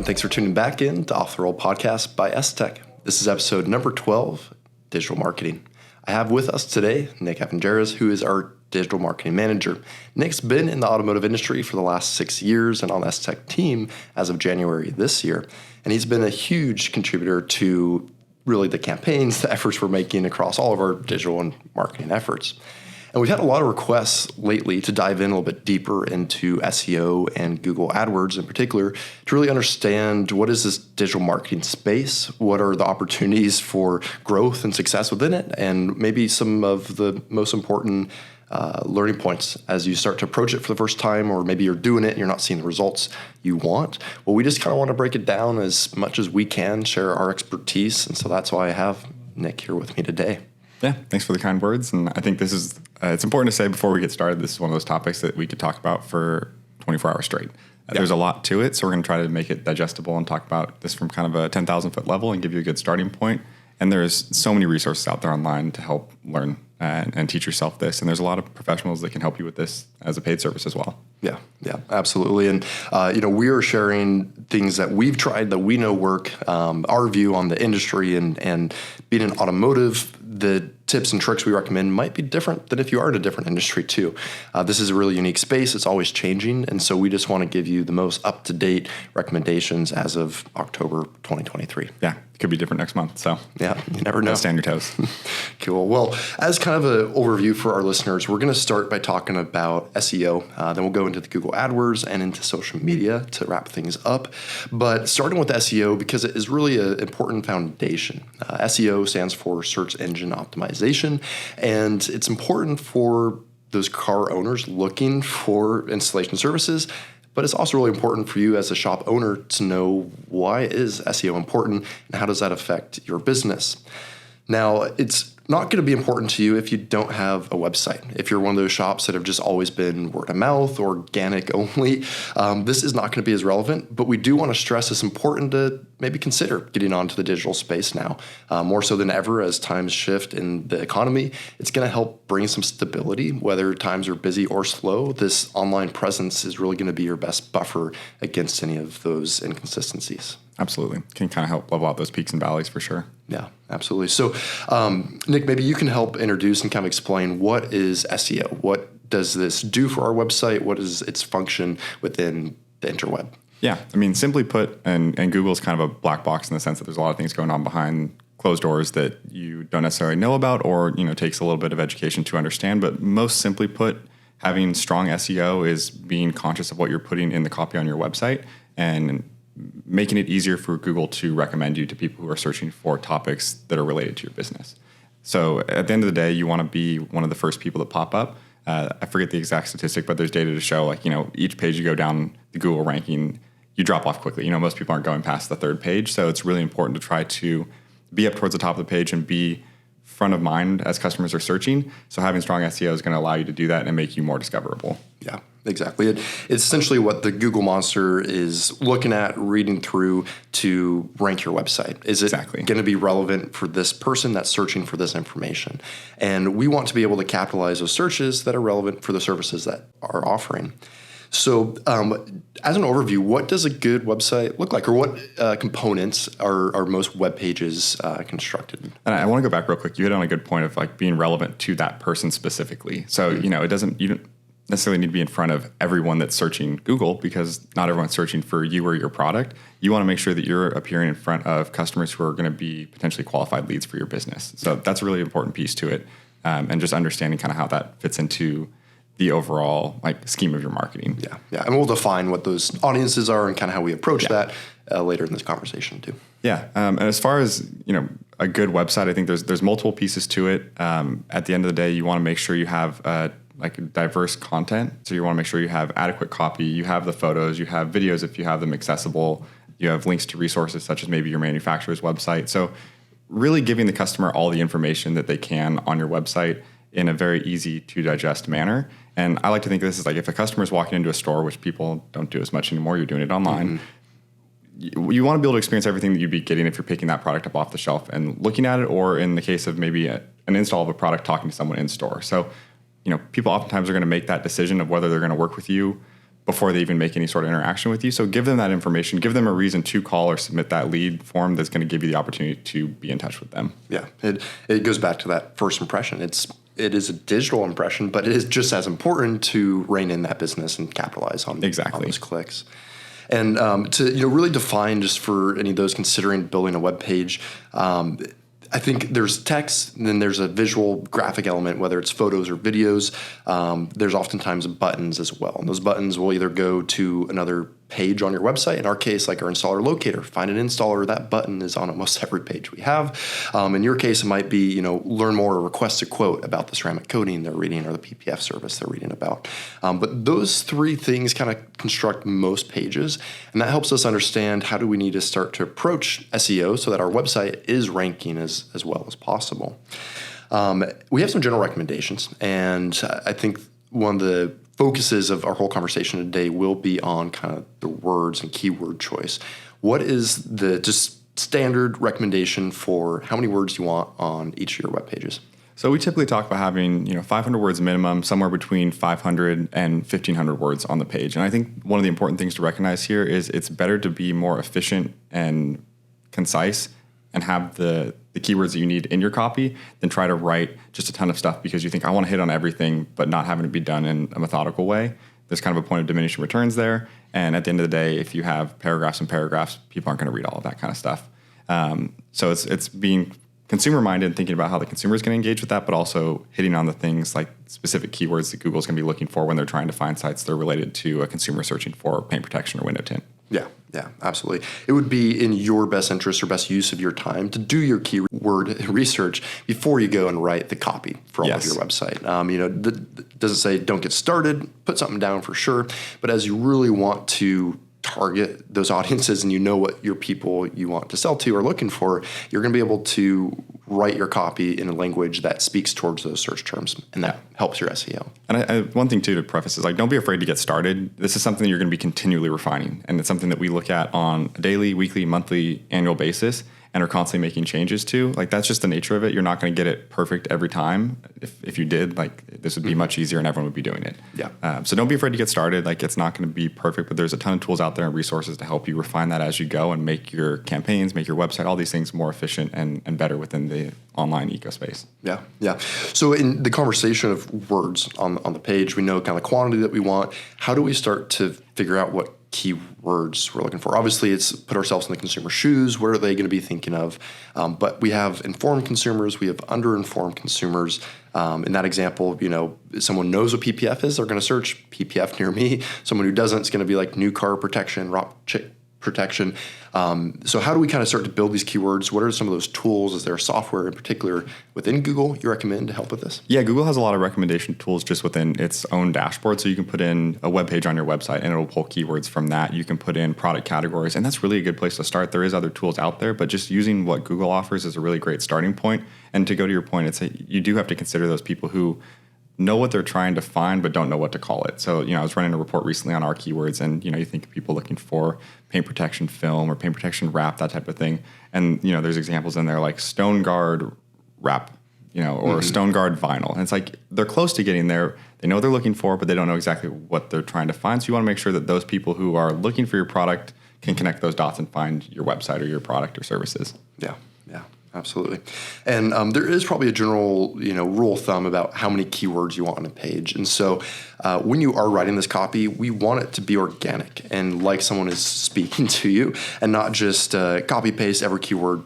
and thanks for tuning back in to Off the Roll Podcast by STEK. This is episode number 12, Digital Marketing. I have with us today Nick Evangeras, who is our Digital Marketing Manager. Nick's been in the automotive industry for the last 6 years and on the STEK team as of January this year. And he's been a huge contributor to really the campaigns, the efforts we're making across all of our digital and marketing efforts. And we've had a lot of requests lately to dive in a little bit deeper into SEO and Google AdWords in particular to really understand what is this digital marketing space, what are the opportunities for growth and success within it, and maybe some of the most important learning points as you start to approach it for the first time, or maybe you're doing it and you're not seeing the results you want. Well, we just kind of want to break it down as much as we can, share our expertise, and so that's why I have Nick here with me today. Yeah, thanks for the kind words. And I think this is, it's important to say before we get started, this is one of those topics that we could talk about for 24 hours straight. There's a lot to it, so we're going to try to make it digestible and talk about this from kind of a 10,000 foot level and give you a good starting point. And there's so many resources out there online to help learn and teach yourself this. And there's a lot of professionals that can help you with this as a paid service as well. Yeah, absolutely. And, we are sharing things that we've tried that we know work, our view on the industry and being in automotive, the tips and tricks we recommend might be different than if you are in a different industry too. This is a really unique space. It's always changing. And so we just want to give you the most up-to-date recommendations as of October 2023. Yeah, it could be different next month. So yeah, you never know. Stand your toes. Cool. Well, as kind of an overview for our listeners, we're going to start by talking about SEO. Then we'll go into the Google AdWords and into social media to wrap things up. But starting with SEO, because it is really an important foundation. SEO stands for Search Engine Optimization, and it's important for those car owners looking for installation services. But it's also really important for you as a shop owner to know, why is SEO important and how does that affect your business? Now, it's not going to be important to you if you don't have a website. If you're one of those shops that have just always been word of mouth, organic only, this is not going to be as relevant. But we do want to stress it's important to maybe consider getting onto the digital space now, more so than ever as times shift in the economy. It's going to help bring some stability, whether times are busy or slow. This online presence is really going to be your best buffer against any of those inconsistencies. Absolutely. Can kind of help level out those peaks and valleys for sure. Yeah, absolutely. So, Nick, maybe you can help introduce and kind of explain what is SEO? What does this do for our website? What is its function within the interweb? Yeah, I mean, simply put, and Google's kind of a black box in the sense that there's a lot of things going on behind closed doors that you don't necessarily know about, or, takes a little bit of education to understand. But most simply put, having strong SEO is being conscious of what you're putting in the copy on your website and making it easier for Google to recommend you to people who are searching for topics that are related to your business. So at the end of the day, you want to be one of the first people that pop up. I forget the exact statistic, but there's data to show, each page you go down the Google ranking, you drop off quickly. Most people aren't going past the third page. So it's really important to try to be up towards the top of the page and be front of mind as customers are searching. So having strong SEO is going to allow you to do that and make you more discoverable. Yeah, exactly. It's essentially what the Google monster is looking at, reading through to rank your website. Is it going to be relevant for this person that's searching for this information? And we want to be able to capitalize those searches that are relevant for the services that are offering. So as an overview, what does a good website look like, or what components are most web pages constructed? And I want to go back real quick. You hit on a good point of being relevant to that person specifically. So, you don't necessarily need to be in front of everyone that's searching Google, because not everyone's searching for you or your product. You want to make sure that you're appearing in front of customers who are going to be potentially qualified leads for your business. So that's a really important piece to it, and just understanding kind of how that fits into the overall scheme of your marketing. Yeah. And we'll define what those audiences are and kind of how we approach that later in this conversation too. Yeah. And as far as, a good website, I think there's multiple pieces to it. At the end of the day, you want to make sure you have diverse content. So you want to make sure you have adequate copy, you have the photos, you have videos if you have them accessible, you have links to resources such as maybe your manufacturer's website. So really giving the customer all the information that they can on your website in a very easy to digest manner. And I like to think of this as if a customer is walking into a store, which people don't do as much anymore, you're doing it online. Mm-hmm. You want to be able to experience everything that you'd be getting if you're picking that product up off the shelf and looking at it, or in the case of maybe an install of a product, talking to someone in store. So, people oftentimes are going to make that decision of whether they're going to work with you before they even make any sort of interaction with you. So give them that information, give them a reason to call or submit that lead form that's going to give you the opportunity to be in touch with them. Yeah, it goes back to that first impression. It is a digital impression, but it is just as important to rein in that business and capitalize on those clicks. And to really define, just for any of those considering building a web page, I think there's text, and then there's a visual graphic element, whether it's photos or videos. There's oftentimes buttons as well. And those buttons will either go to another page on your website. In our case, like our installer locator, find an installer. That button is on almost every page we have. In your case, it might be, learn more or request a quote about the ceramic coating they're reading or the PPF service they're reading about. But those three things kind of construct most pages. And that helps us understand how do we need to start to approach SEO so that our website is ranking as well as possible. We have some general recommendations. And I think one of the focuses of our whole conversation today will be on kind of the words and keyword choice. What is the just standard recommendation for how many words you want on each of your web pages? So we typically talk about having 500 words minimum, somewhere between 500 and 1,500 words on the page. And I think one of the important things to recognize here is it's better to be more efficient and concise and have the keywords that you need in your copy than try to write just a ton of stuff because you think I want to hit on everything, but not having it be done in a methodical way. There's kind of a point of diminishing returns there. And at the end of the day, if you have paragraphs and paragraphs, people aren't going to read all of that kind of stuff. So it's being consumer-minded and thinking about how the consumer is going to engage with that, but also hitting on the things like specific keywords that Google's going to be looking for when they're trying to find sites that are related to a consumer searching for paint protection or window tint. Yeah, absolutely. It would be in your best interest or best use of your time to do your keyword research before you go and write the copy for all of your website. Doesn't say don't get started, put something down for sure, but as you really want to target those audiences and you know what your people you want to sell to are looking for, you're going to be able to write your copy in a language that speaks towards those search terms, and that helps your SEO. And one thing, too, to preface is, don't be afraid to get started. This is something that you're going to be continually refining, and it's something that we look at on a daily, weekly, monthly, annual basis and are constantly making changes to. That's just the nature of it. You're not going to get it perfect every time. If you did, this would be much easier and everyone would be doing it. Yeah. So don't be afraid to get started. It's not going to be perfect, but there's a ton of tools out there and resources to help you refine that as you go and make your campaigns, make your website, all these things more efficient and better within the online ecospace. Yeah. So in the conversation of words on the page, we know kind of the quantity that we want. How do we start to figure out what keywords we're looking for? Obviously, it's put ourselves in the consumer's shoes. What are they going to be thinking of? But we have informed consumers. We have underinformed consumers. In that example, someone knows what PPF is. They're going to search PPF near me. Someone who doesn't is going to be like new car protection, rock protection. So how do we kind of start to build these keywords? What are some of those tools? Is there software in particular within Google you recommend to help with this? Yeah, Google has a lot of recommendation tools just within its own dashboard. So you can put in a web page on your website and it'll pull keywords from that. You can put in product categories, and that's really a good place to start. There is other tools out there, but just using what Google offers is a really great starting point. And to go to your point, you do have to consider those people who know what they're trying to find but don't know what to call it. So, I was running a report recently on our keywords, and, you think of people looking for paint protection film or paint protection wrap, that type of thing. And, there's examples in there like stone guard wrap, or stone guard vinyl. And it's they're close to getting there. They know what they're looking for, but they don't know exactly what they're trying to find. So you want to make sure that those people who are looking for your product can connect those dots and find your website or your product or services. Yeah. Absolutely. And there is probably a general, rule of thumb about how many keywords you want on a page. And so when you are writing this copy, we want it to be organic and like someone is speaking to you, and not just copy paste every keyword,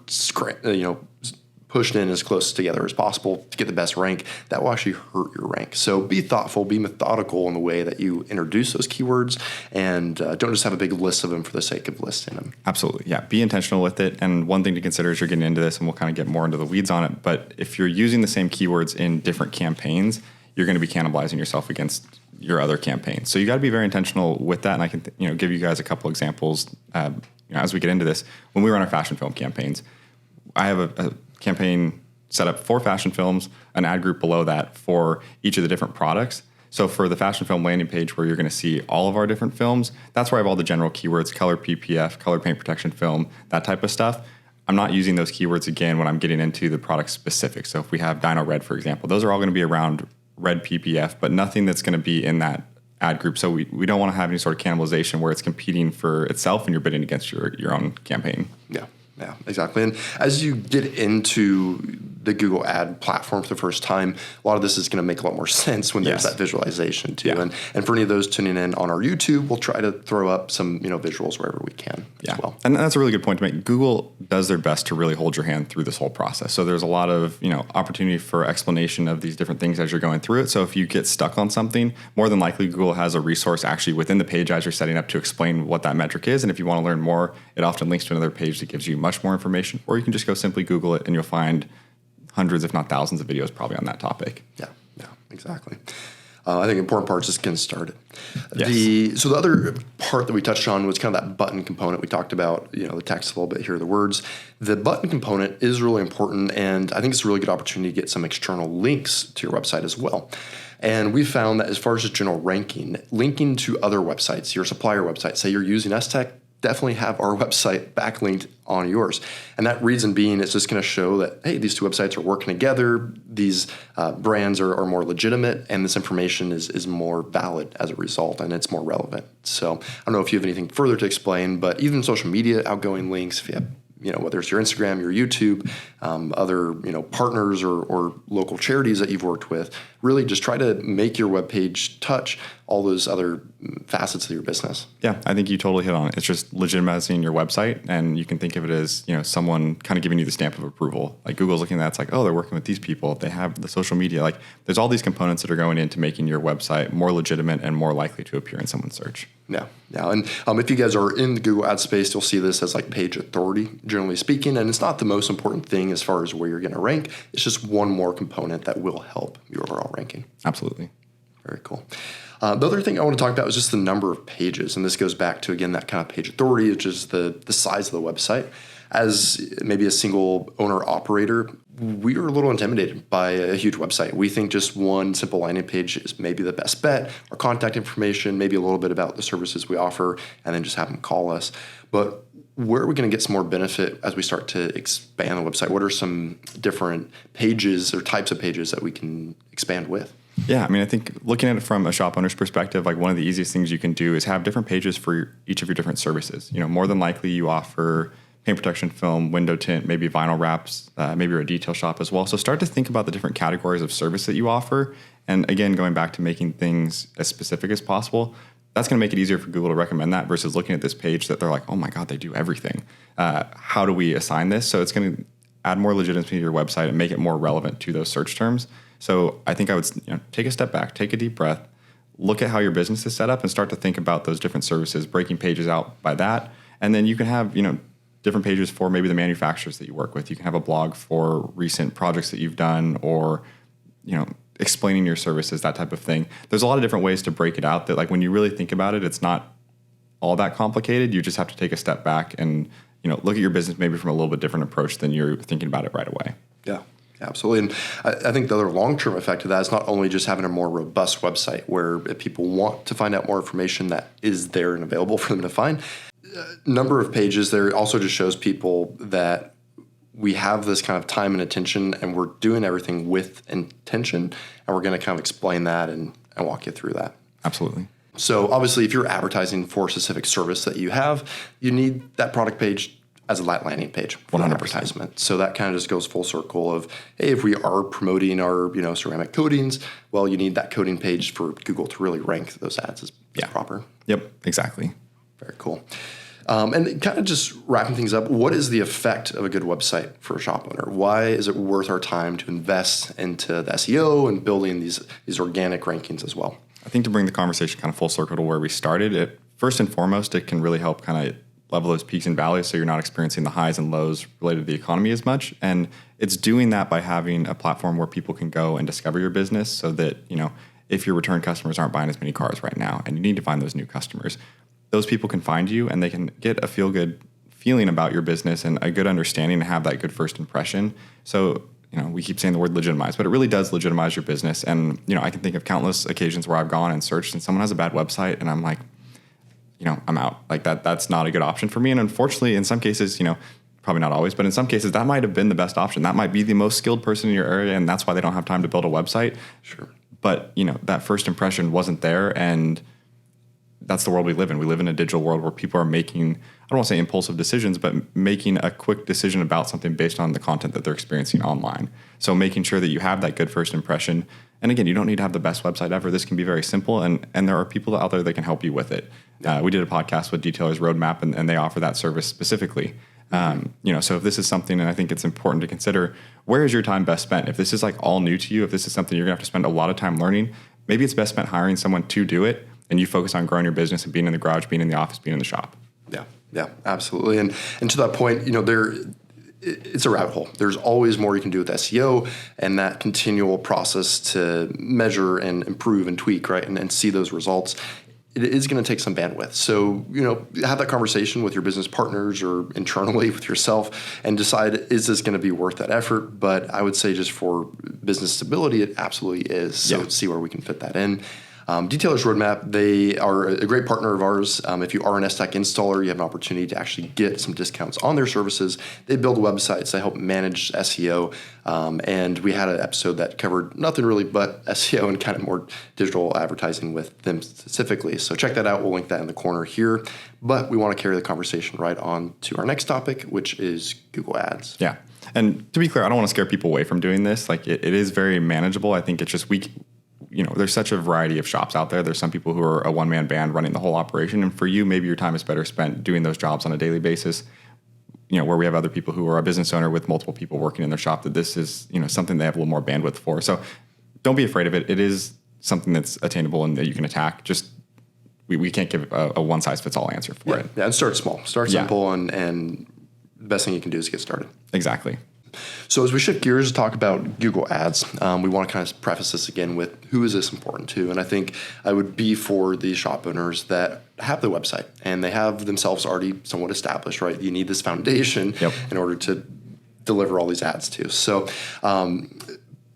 pushed in as close together as possible to get the best rank. That will actually hurt your rank. So be thoughtful, be methodical in the way that you introduce those keywords, and don't just have a big list of them for the sake of listing them. Absolutely. Yeah. Be intentional with it. And one thing to consider as you're getting into this, and we'll kind of get more into the weeds on it, but if you're using the same keywords in different campaigns, you're going to be cannibalizing yourself against your other campaigns. So you got to be very intentional with that. And I can, give you guys a couple examples as we get into this. When we run our fashion film campaigns, I have a campaign set up for fashion films, an ad group below that for each of the different products. So for the fashion film landing page where you're going to see all of our different films, that's where I have all the general keywords, color PPF, color paint protection film, that type of stuff. I'm not using those keywords again when I'm getting into the product specifics. So if we have Dino Red, for example, those are all going to be around red PPF, but nothing that's going to be in that ad group. So we don't want to have any sort of cannibalization where it's competing for itself and you're bidding against your own campaign. Yeah, exactly. And as you get into the Google ad platform for the first time, a lot of this is going to make a lot more sense when there's that visualization too. Yeah. And for any of those tuning in on our YouTube, we'll try to throw up some visuals wherever we can as well. And that's a really good point to make. Google does their best to really hold your hand through this whole process. So there's a lot of opportunity for explanation of these different things as you're going through it. So if you get stuck on something, more than likely Google has a resource actually within the page as you're setting up to explain what that metric is. And if you want to learn more, it often links to another page that gives you much more information. Or you can just go simply Google it and you'll find hundreds, if not thousands of videos probably on that topic. Yeah, exactly. I think important part is just getting started. Yes. So the other part that we touched on was kind of that button component. We talked about the text a little bit here, the words. The button component is really important, and I think it's a really good opportunity to get some external links to your website as well. And we found that as far as just general ranking, linking to other websites, your supplier website, say you're using STEK, definitely have our website backlinked on yours. And that reason being, it's just going to show that, hey, these two websites are working together. These brands are more legitimate, and this information is more valid as a result, and it's more relevant. So I don't know if you have anything further to explain, but even social media outgoing links, if you have whether it's your Instagram, your YouTube, other partners or local charities that you've worked with, really just try to make your webpage touch all those other facets of your business. Yeah, I think you totally hit on it. It's just legitimizing your website, and you can think of it as someone kind of giving you the stamp of approval. Like Google's looking at that, it's like, oh, they're working with these people. They have the social media. Like there's all these components that are going into making your website more legitimate and more likely to appear in someone's search. Yeah. And if you guys are in the Google ad space, you'll see this as like page authority, generally speaking. And it's not the most important thing as far as where you're going to rank. It's just one more component that will help your overall ranking. Absolutely. Very cool. The other thing I want to talk about is just the number of pages. And this goes back to, again, that kind of page authority, which is the size of the website. As maybe a single owner operator, we are a little intimidated by a huge website. We think just one simple landing page is maybe the best bet. Our contact information, maybe a little bit about the services we offer, and then just have them call us. But where are we going to get some more benefit as we start to expand the website? What are some different pages or types of pages that we can expand with? Yeah, I mean, I think looking at it from a shop owner's perspective, like one of the easiest things you can do is have different pages for each of your different services. More than likely you offer paint protection film, window tint, maybe vinyl wraps, maybe you're a detail shop as well. So start to think about the different categories of service that you offer. And again, going back to making things as specific as possible, that's going to make it easier for Google to recommend that versus looking at this page that they're like, oh my God, they do everything. How do we assign this? So it's going to add more legitimacy to your website and make it more relevant to those search terms. So I think I would take a step back, take a deep breath, look at how your business is set up and start to think about those different services, breaking pages out by that. And then you can have, different pages for maybe the manufacturers that you work with. You can have a blog for recent projects that you've done or, explaining your services, that type of thing. There's a lot of different ways to break it out that like when you really think about it, it's not all that complicated. You just have to take a step back and, look at your business maybe from a little bit different approach than you're thinking about it right away. Yeah. Absolutely. And I think the other long-term effect of that is not only just having a more robust website where if people want to find out more information that is there and available for them to find, number of pages there also just shows people that we have this kind of time and attention and we're doing everything with intention, and we're going to kind of explain that and walk you through that. Absolutely. So obviously if you're advertising for a specific service that you have, you need that product page as a landing page for 100% advertisement. So that kind of just goes full circle of, hey, if we are promoting our ceramic coatings, well, you need that coating page for Google to really rank those ads as proper. Yep, exactly. Very cool. And kind of just wrapping things up, what is the effect of a good website for a shop owner? Why is it worth our time to invest into the SEO and building these organic rankings as well? I think to bring the conversation kind of full circle to where we started, first and foremost, it can really help kind of level those peaks and valleys so you're not experiencing the highs and lows related to the economy as much. And it's doing that by having a platform where people can go and discover your business so that, if your return customers aren't buying as many cars right now and you need to find those new customers, those people can find you and they can get a feel-good feeling about your business and a good understanding and have that good first impression. So, we keep saying the word legitimize, but it really does legitimize your business. And, I can think of countless occasions where I've gone and searched and someone has a bad website and I'm like, I'm out. Like that's not a good option for me. And unfortunately, in some cases, probably not always, but in some cases that might have been the best option. That might be the most skilled person in your area and that's why they don't have time to build a website. Sure. But, that first impression wasn't there, and that's the world we live in. We live in a digital world where people are making, I don't want to say impulsive decisions, but making a quick decision about something based on the content that they're experiencing online. So making sure that you have that good first impression. And again, you don't need to have the best website ever. This can be very simple, and there are people out there that can help you with it. We did a podcast with Detailer's Roadmap, and they offer that service specifically. So if this is something, and I think it's important to consider, where is your time best spent? If this is like all new to you, if this is something you're gonna have to spend a lot of time learning, maybe it's best spent hiring someone to do it, and you focus on growing your business and being in the garage, being in the office, being in the shop. Yeah, absolutely. And to that point, it's a rabbit hole. There's always more you can do with SEO and that continual process to measure and improve and tweak, right? And see those results. It is going to take some bandwidth. So, have that conversation with your business partners or internally with yourself and decide, is this going to be worth that effort? But I would say just for business stability, it absolutely is. So see where we can fit that in. Detailer's Roadmap, they are a great partner of ours. If you are an STEK installer, you have an opportunity to actually get some discounts on their services. They build websites. They help manage SEO. And we had an episode that covered nothing really but SEO and kind of more digital advertising with them specifically. So check that out. We'll link that in the corner here. But we want to carry the conversation right on to our next topic, which is Google Ads. Yeah. And to be clear, I don't want to scare people away from doing this. Like it is very manageable. I think it's just there's such a variety of shops out there. There's some people who are a one-man band running the whole operation. And for you, maybe your time is better spent doing those jobs on a daily basis, where we have other people who are a business owner with multiple people working in their shop, that this is, something they have a little more bandwidth for. So don't be afraid of it. It is something that's attainable and that you can attack. Just we can't give a one-size-fits-all answer for it. Yeah, and start small. Start simple, and the best thing you can do is get started. Exactly. So as we shift gears to talk about Google Ads, we want to kind of preface this again with who is this important to? And I think I would be for the shop owners that have the website and they have themselves already somewhat established, right? You need this foundation in order to deliver all these ads to. So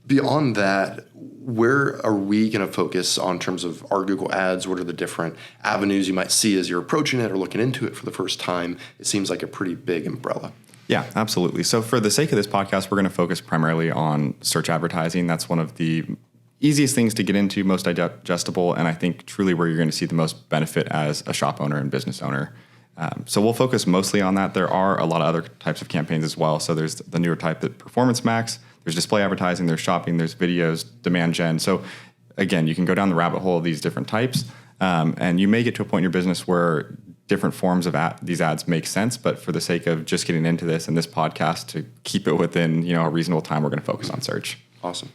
beyond that, where are we going to focus on terms of our Google Ads? What are the different avenues you might see as you're approaching it or looking into it for the first time? It seems like a pretty big umbrella. Yeah, absolutely. So for the sake of this podcast, we're going to focus primarily on search advertising. That's one of the easiest things to get into, most digestible, and I think truly where you're going to see the most benefit as a shop owner and business owner. So we'll focus mostly on that. There are a lot of other types of campaigns as well. So there's the newer type, that Performance Max, there's display advertising, there's shopping, there's videos, demand gen. So again, you can go down the rabbit hole of these different types, and you may get to a point in your business where different forms of these ads make sense, but for the sake of just getting into this and this podcast, to keep it within a reasonable time, we're going to focus on search. Awesome.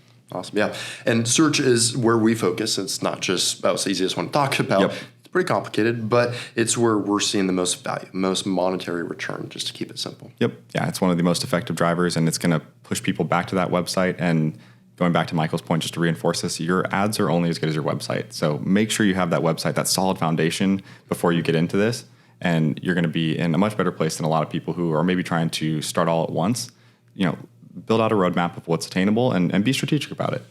Yeah, and search is where we focus. It's not just about the easiest one to talk about. It's pretty complicated, but it's where we're seeing the most value, most monetary return, just to keep it simple. Yeah, it's one of the most effective drivers, and it's going to push people back to that website. And going back to Michael's point, just to reinforce this, your ads are only as good as your website. So make sure you have that website, that solid foundation before you get into this, and you're going to be in a much better place than a lot of people who are maybe trying to start all at once. Build out a roadmap of what's attainable and be strategic about it.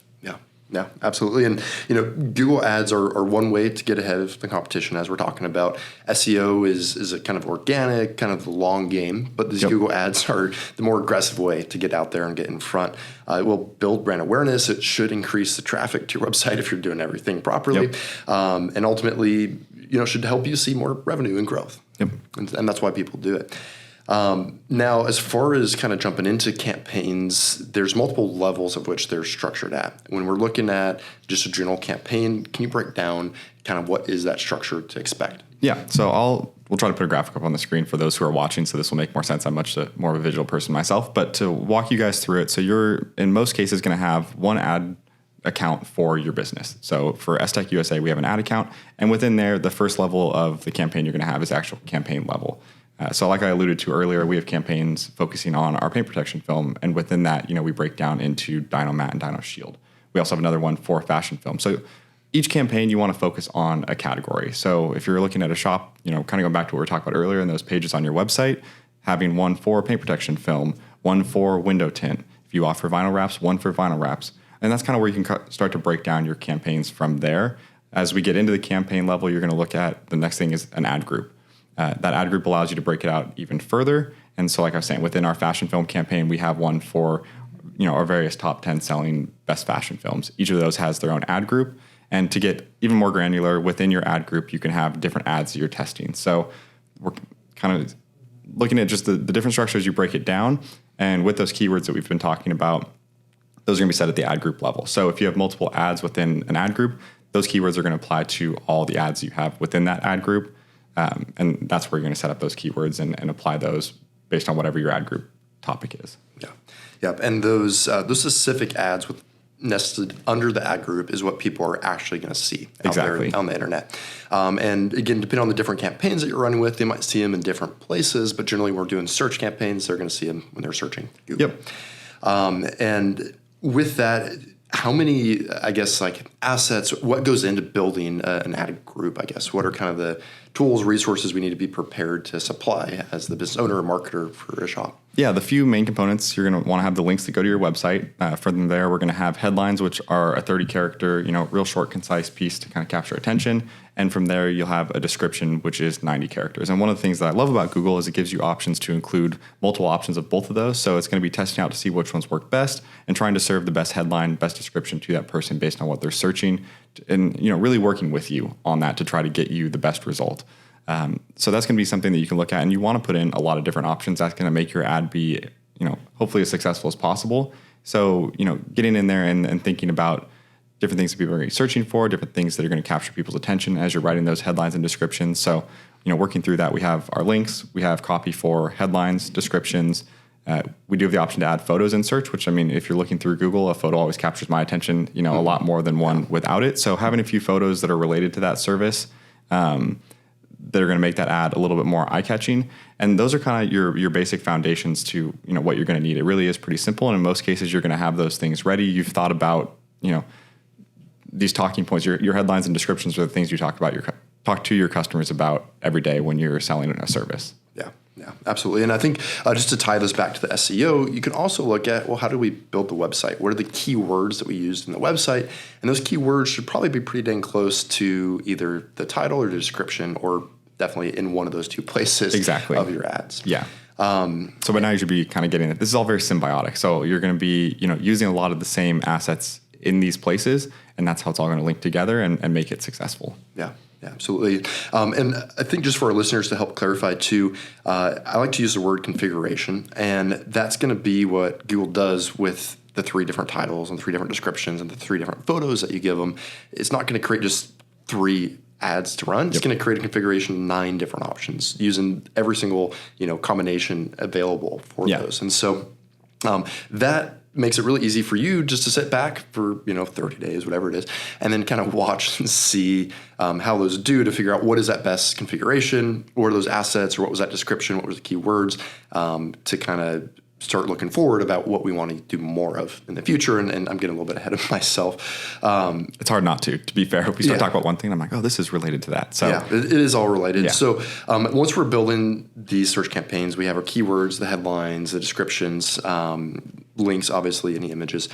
Yeah, absolutely. And, Google Ads are one way to get ahead of the competition, as we're talking about. SEO is a kind of organic, kind of the long game, but these Google Ads are the more aggressive way to get out there and get in front. It will build brand awareness. It should increase the traffic to your website if you're doing everything properly. And ultimately, should help you see more revenue and growth. And that's why people do it. Now, as far as kind of jumping into campaigns, there's multiple levels of which they're structured at. When we're looking at just a general campaign, can you break down kind of what is that structure to expect? Yeah, so we'll try to put a graphic up on the screen for those who are watching, so this will make more sense. I'm much more of a visual person myself, but to walk you guys through it, so you're in most cases going to have one ad account for your business. So for STEK USA, we have an ad account, and within there, the first level of the campaign you're going to have is actual campaign level. So like I alluded to earlier, we have campaigns focusing on our paint protection film, and within that, we break down into Dyno Matte and Dyno Shield. We also have another one for fashion film. So each campaign, you want to focus on a category. So if you're looking at a shop, kind of going back to what we were talking about earlier in those pages on your website, having one for paint protection film, one for window tint. If you offer vinyl wraps, one for vinyl wraps. And that's kind of where you can start to break down your campaigns from there. As we get into the campaign level, you're going to look at the next thing is an ad group. That ad group allows you to break it out even further. And so like I was saying, within our fashion film campaign, we have one for our various top 10 selling best fashion films. Each of those has their own ad group. And to get even more granular within your ad group, you can have different ads that you're testing. So we're kind of looking at just the different structures, you break it down. And with those keywords that we've been talking about, those are going to be set at the ad group level. So if you have multiple ads within an ad group, those keywords are going to apply to all the ads you have within that ad group. And that's where you're going to set up those keywords and apply those based on whatever your ad group topic is. Yeah. Yep. And those specific ads with nested under the ad group is what people are actually going to see out there on the internet. And again, depending on the different campaigns that you're running with, they might see them in different places, but generally we're doing search campaigns. They're going to see them when they're searching Google. Yep. And with that, how many, I guess, like assets, what goes into building an ad group, I guess? What are kind of the tools, resources we need to be prepared to supply as the business owner or marketer for a shop? Yeah, the few main components, you're going to want to have the links that go to your website. From there, we're going to have headlines, which are a 30-character, real short, concise piece to kind of capture attention. And from there, you'll have a description, which is 90 characters. And one of the things that I love about Google is it gives you options to include multiple options of both of those. So it's going to be testing out to see which ones work best and trying to serve the best headline, best description to that person based on what they're searching, and really working with you on that to try to get you the best result. So that's going to be something that you can look at, and you want to put in a lot of different options. That's going to make your ad be, hopefully as successful as possible. So, getting in there and thinking about different things that people are searching for, different things that are going to capture people's attention as you're writing those headlines and descriptions. So, working through that, we have our links, we have copy for headlines, descriptions. We do have the option to add photos in search, which, if you're looking through Google, a photo always captures my attention, a lot more than one without it. So having a few photos that are related to that service, that are going to make that ad a little bit more eye-catching. And those are kind of your basic foundations to, what you're going to need. It really is pretty simple. And in most cases, you're going to have those things ready. You've thought about, these talking points, your headlines and descriptions are the things you talk to your customers about every day when you're selling a service. Yeah, absolutely. And I think just to tie this back to the SEO, you can also look at, well, how do we build the website? What are the keywords that we used in the website? And those keywords should probably be pretty dang close to either the title or the description, or definitely in one of those two places of your ads. Yeah. So by now you should be kind of getting it. This is all very symbiotic. So you're going to be, using a lot of the same assets in these places, and that's how it's all going to link together and make it successful. Yeah, absolutely. And I think just for our listeners to help clarify too, I like to use the word configuration, and that's going to be what Google does with the 3 different titles and 3 different descriptions and the 3 different photos that you give them. It's not going to create just 3 ads to run. It's going to create a configuration of 9 different options using every single, combination available for those. And so that makes it really easy for you just to sit back for 30 days, whatever it is, and then kind of watch and see how those do to figure out what is that best configuration, what are those assets, or what was that description, what were the keywords, to kind of start looking forward about what we want to do more of in the future. And I'm getting a little bit ahead of myself. It's hard not to be fair. If we start talking about one thing, I'm like, oh, this is related to that. So it is all related. Yeah. So once we're building these search campaigns, we have our keywords, the headlines, the descriptions, links, obviously, any images.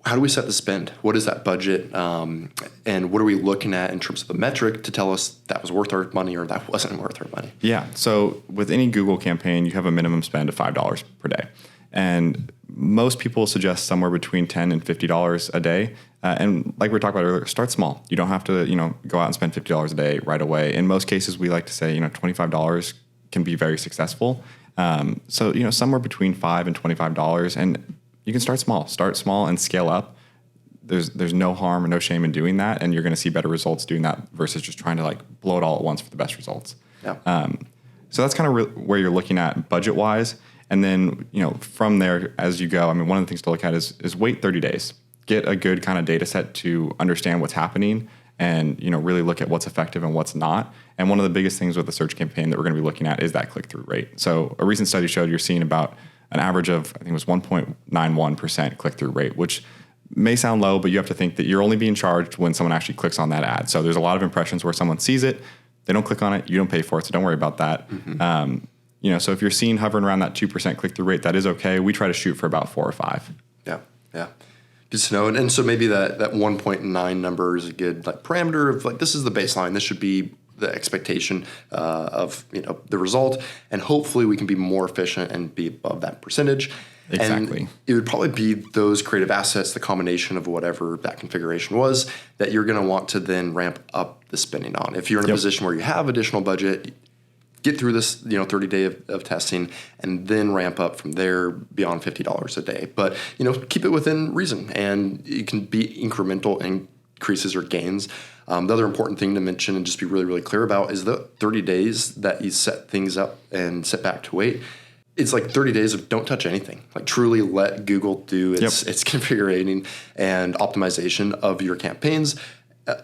How do we set the spend? What is that budget? And what are we looking at in terms of the metric to tell us that was worth our money or that wasn't worth our money? Yeah. So with any Google campaign, you have a minimum spend of $5 per day. And most people suggest somewhere between $10 and $50 a day. And like we were talking about earlier, start small. You don't have to, go out and spend $50 a day right away. In most cases, we like to say, $25 can be very successful. So, somewhere between $5 and $25, and you can start small and scale up. There's no harm or no shame in doing that. And you're going to see better results doing that versus just trying to blow it all at once for the best results. Yeah. So that's kind of where you're looking at budget wise. And then, from there, as you go, one of the things to look at is wait 30 days, get a good kind of data set to understand what's happening and, really look at what's effective and what's not. And one of the biggest things with the search campaign that we're going to be looking at is that click-through rate. So a recent study showed you're seeing about an average of, I think it was 1.91% click-through rate, which may sound low, but you have to think that you're only being charged when someone actually clicks on that ad. So there's a lot of impressions where someone sees it, they don't click on it, you don't pay for it, so don't worry about that. Mm-hmm. So if you're seeing hovering around that 2% click-through rate, that is okay. We try to shoot for about 4 or 5. Yeah. Good to know. And so maybe that 1.9 number is a good parameter of this is the baseline. This should be the expectation of the result, and hopefully we can be more efficient and be above that percentage. Exactly. And it would probably be those creative assets, the combination of whatever that configuration was, that you're going to want to then ramp up the spending on. If you're in a position where you have additional budget, get through this 30-day of testing, and then ramp up from there beyond $50 a day. But keep it within reason, and it can be incremental increases or gains. The other important thing to mention and just be really, really clear about is the 30 days that you set things up and set back to wait. It's like 30 days of don't touch anything. Like truly let Google do its configuring and optimization of your campaigns.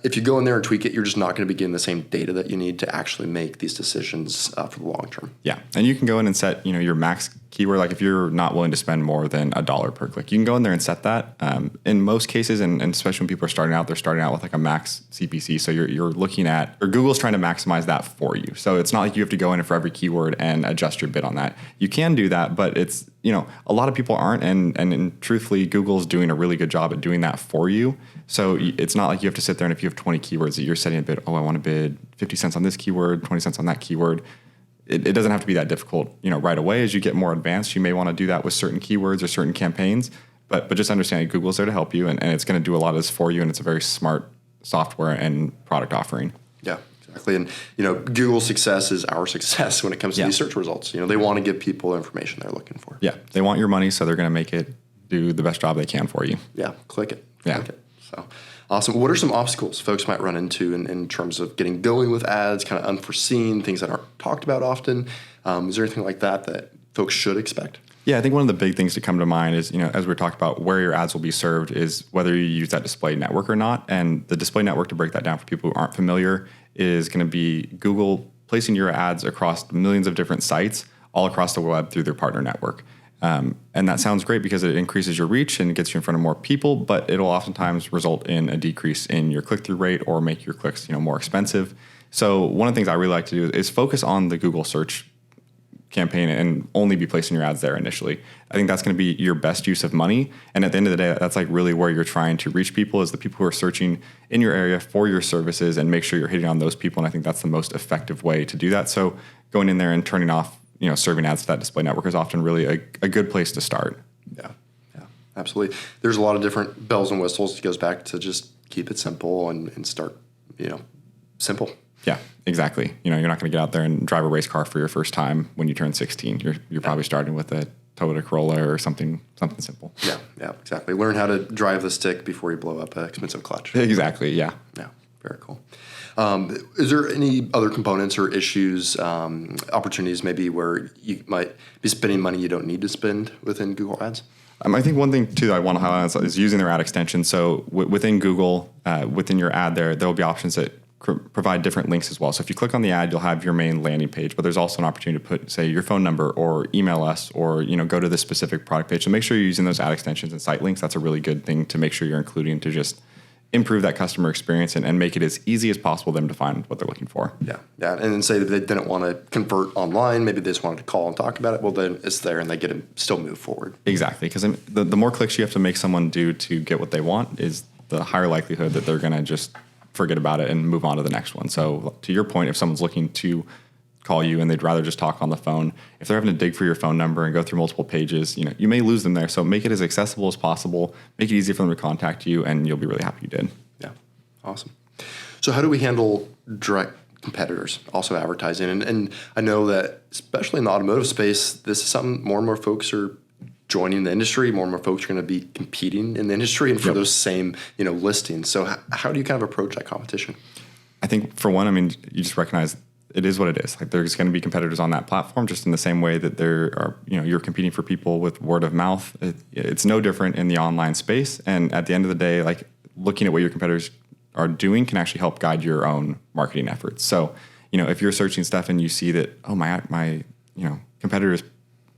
If you go in there and tweak it, you're just not going to be getting the same data that you need to actually make these decisions for the long term. Yeah, and you can go in and set your max keyword. Like if you're not willing to spend more than $1 per click, you can go in there and set that. In most cases, and especially when people are starting out, they're starting out with like a max CPC. So you're looking at, or Google's trying to maximize that for you. So it's not like you have to go in for every keyword and adjust your bid on that. You can do that, but it's a lot of people aren't, and truthfully, Google's doing a really good job at doing that for you. So it's not like you have to sit there and if you have 20 keywords that you're setting a bid, I want to bid 50 cents on this keyword, 20 cents on that keyword. It doesn't have to be that difficult, right away. As you get more advanced, you may want to do that with certain keywords or certain campaigns, but just understanding Google's there to help you, and it's going to do a lot of this for you, and it's a very smart software and product offering. Yeah, exactly. And, Google's success is our success when it comes to these search results. They want to give people information they're looking for. Yeah, they want your money, so they're going to make it do the best job they can for you. Yeah, click it. Yeah. So awesome. What are some obstacles folks might run into in terms of getting going with ads, kind of unforeseen, things that aren't talked about often? Is there anything like that folks should expect? Yeah, I think one of the big things to come to mind is, as we talked about, where your ads will be served is whether you use that display network or not. And the display network, to break that down for people who aren't familiar, is going to be Google placing your ads across millions of different sites all across the web through their partner network. And that sounds great because it increases your reach and gets you in front of more people, but it'll oftentimes result in a decrease in your click-through rate or make your clicks, more expensive. So one of the things I really like to do is focus on the Google search campaign and only be placing your ads there initially. I think that's going to be your best use of money. And at the end of the day, that's like really where you're trying to reach people, is the people who are searching in your area for your services, and make sure you're hitting on those people. And I think that's the most effective way to do that. So going in there and turning off serving ads to that display network is often really a good place to start. Yeah, absolutely. There's a lot of different bells and whistles. It goes back to just keep it simple and start, simple. Yeah, exactly. You're not going to get out there and drive a race car for your first time when you turn 16. You're probably starting with a Toyota Corolla or something simple. Yeah, exactly. Learn how to drive the stick before you blow up an expensive clutch. Exactly, yeah. Yeah, very cool. Is there any other components or issues, opportunities maybe where you might be spending money you don't need to spend within Google Ads? I think one thing, too, that I want to highlight is using their ad extension. So within Google, within your ad there will be options that provide different links as well. So if you click on the ad, you'll have your main landing page, but there's also an opportunity to put, say, your phone number or email us or, go to this specific product page. So make sure you're using those ad extensions and site links. That's a really good thing to make sure you're including to just improve that customer experience and make it as easy as possible for them to find what they're looking for. Yeah. And then say that they didn't want to convert online, maybe they just wanted to call and talk about it. Well, then it's there and they get to still move forward. Exactly. Because the more clicks you have to make someone do to get what they want is the higher likelihood that they're going to just forget about it and move on to the next one. So to your point, if someone's looking to call you and they'd rather just talk on the phone, if they're having to dig for your phone number and go through multiple pages, you may lose them there. So make it as accessible as possible, make it easy for them to contact you, and you'll be really happy you did. Yeah, awesome. So how do we handle direct competitors also advertising? And I know that especially in the automotive space, this is something more and more folks are joining the industry. More and more folks are going to be competing in the industry and for those same listings. So how do you kind of approach that competition? I think for one, you just recognize it is what it is. Like there's going to be competitors on that platform, just in the same way that there are, you're competing for people with word of mouth. It's no different in the online space. And at the end of the day, like looking at what your competitors are doing can actually help guide your own marketing efforts. So, if you're searching stuff and you see that, oh, my competitor is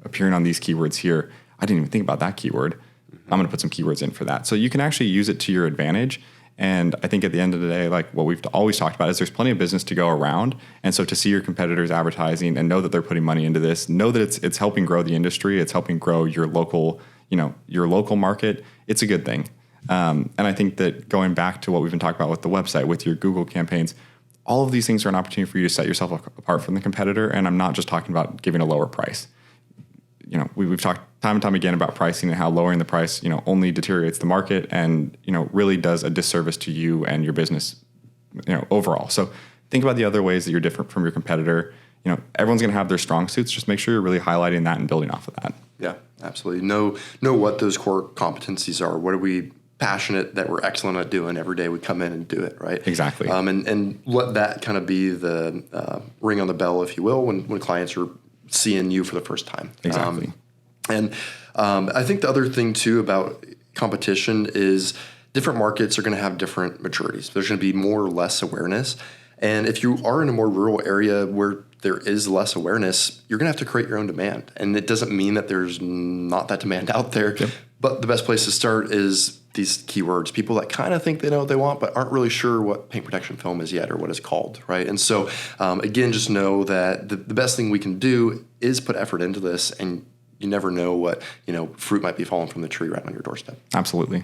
appearing on these keywords here, I didn't even think about that keyword. I'm going to put some keywords in for that. So you can actually use it to your advantage. And I think at the end of the day, like what we've always talked about is there's plenty of business to go around. And so to see your competitors advertising and know that they're putting money into this, know that it's helping grow the industry, it's helping grow your local, your local market, it's a good thing. And I think that going back to what we've been talking about with the website, with your Google campaigns, all of these things are an opportunity for you to set yourself apart from the competitor. And I'm not just talking about giving a lower price. We've talked time and time again about pricing and how lowering the price, only deteriorates the market and, really does a disservice to you and your business, overall. So think about the other ways that you're different from your competitor. Everyone's going to have their strong suits. Just make sure you're really highlighting that and building off of that. Yeah, absolutely. Know what those core competencies are. What are we passionate that we're excellent at doing every day we come in and do it, right? Exactly. And let that kind of be the ring on the bell, if you will, when clients are seeing you for the first time. Exactly. I think the other thing too about competition is different markets are going to have different maturities. There's going to be more or less awareness. And if you are in a more rural area where there is less awareness, you're going to have to create your own demand. And it doesn't mean that there's not that demand out there. Yep. But the best place to start is these keywords. People that kind of think they know what they want, but aren't really sure what paint protection film is yet or what it's called, right? And so, again, just know that the best thing we can do is put effort into this, and you never know what, fruit might be falling from the tree right on your doorstep. Absolutely.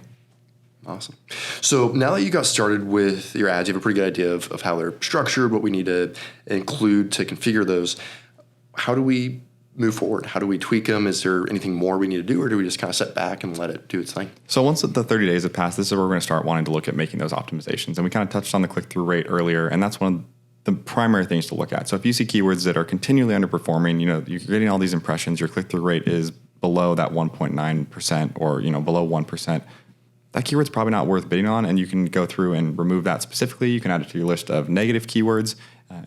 Awesome. So now that you got started with your ads, you have a pretty good idea of how they're structured, what we need to include to configure those. How do we move forward? How do we tweak them? Is there anything more we need to do, or do we just kind of sit back and let it do its thing? So once the 30 days have passed, this is where we're going to start wanting to look at making those optimizations. And we kind of touched on the click-through rate earlier, and that's one of the primary things to look at. So if you see keywords that are continually underperforming, you're getting all these impressions, your click-through rate is below that 1.9% or, below 1%, that keyword's probably not worth bidding on, and you can go through and remove that specifically. You can add it to your list of negative keywords.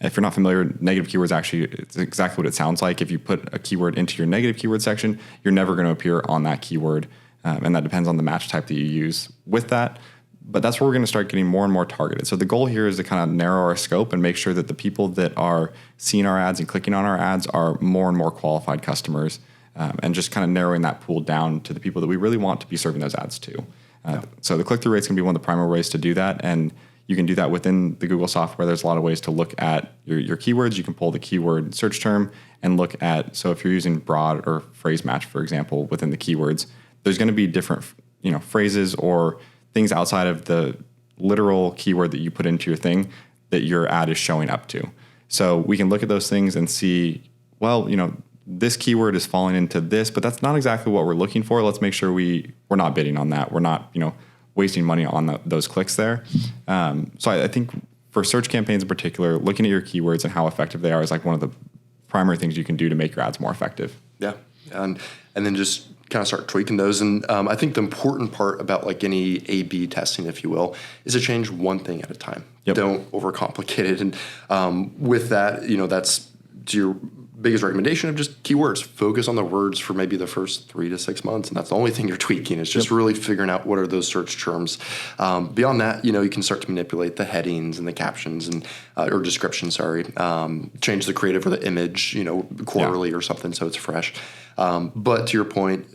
If you're not familiar, negative keywords actually, it's exactly what it sounds like. If you put a keyword into your negative keyword section, you're never going to appear on that keyword, and that depends on the match type that you use with that. But that's where we're going to start getting more and more targeted. So the goal here is to kind of narrow our scope and make sure that the people that are seeing our ads and clicking on our ads are more and more qualified customers, and just kind of narrowing that pool down to the people that we really want to be serving those ads to. So the click-through rate's going to be one of the primary ways to do that, and you can do that within the Google software. There's a lot of ways to look at your keywords. You can pull the keyword search term and look at, so if you're using broad or phrase match, for example, within the keywords, there's going to be different phrases or things outside of the literal keyword that you put into your thing that your ad is showing up to. So we can look at those things and see, well, this keyword is falling into this, but that's not exactly what we're looking for. Let's make sure we're not bidding on that. We're not, wasting money on those clicks there. So I think for search campaigns in particular, looking at your keywords and how effective they are is like one of the primary things you can do to make your ads more effective. Yeah. And then just kind of start tweaking those. And I think the important part about like any A/B testing, if you will, is to change one thing at a time. Yep. Don't overcomplicate it. And with that, that's to your biggest recommendation of just keywords. Focus on the words for maybe the first 3 to 6 months, and that's the only thing you're tweaking. Is just really figuring out what are those search terms. Beyond that, you can start to manipulate the headings and the captions and or description. Change the creative or the image, quarterly or something so it's fresh. But to your point,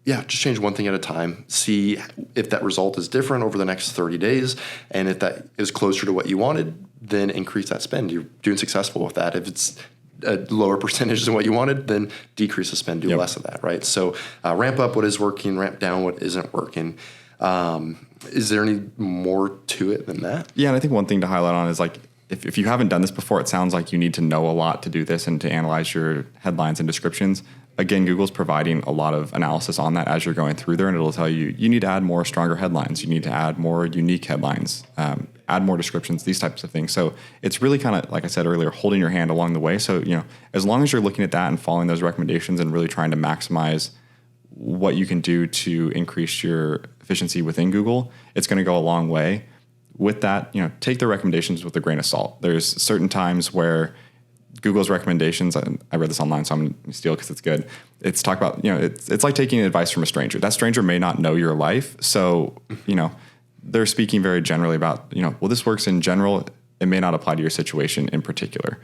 just change one thing at a time. See if that result is different over the next 30 days, and if that is closer to what you wanted, then increase that spend. You're doing successful with that. If it's a lower percentage than what you wanted, then decrease the spend, do less of that, right? So ramp up what is working, ramp down what isn't working. Is there any more to it than that? Yeah, and I think one thing to highlight on is like, if you haven't done this before, it sounds like you need to know a lot to do this and to analyze your headlines and descriptions. Again, Google's providing a lot of analysis on that as you're going through there, and it'll tell you need to add more stronger headlines. You need to add more unique headlines, add more descriptions, these types of things. So it's really kind of, like I said earlier, holding your hand along the way. So, as long as you're looking at that and following those recommendations and really trying to maximize what you can do to increase your efficiency within Google, it's going to go a long way. With that, take the recommendations with a grain of salt. There's certain times where Google's recommendations, I read this online, so I'm going to steal because it's good. It's talk about, it's like taking advice from a stranger. That stranger may not know your life. So, they're speaking very generally about, well, this works in general. It may not apply to your situation in particular.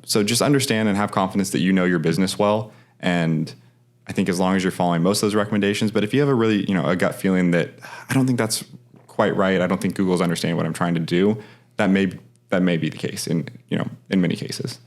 So just understand and have confidence that you know your business well. And I think as long as you're following most of those recommendations, but if you have a really, a gut feeling that I don't think that's quite right, I don't think Google's understanding what I'm trying to do, that may be the case in many cases.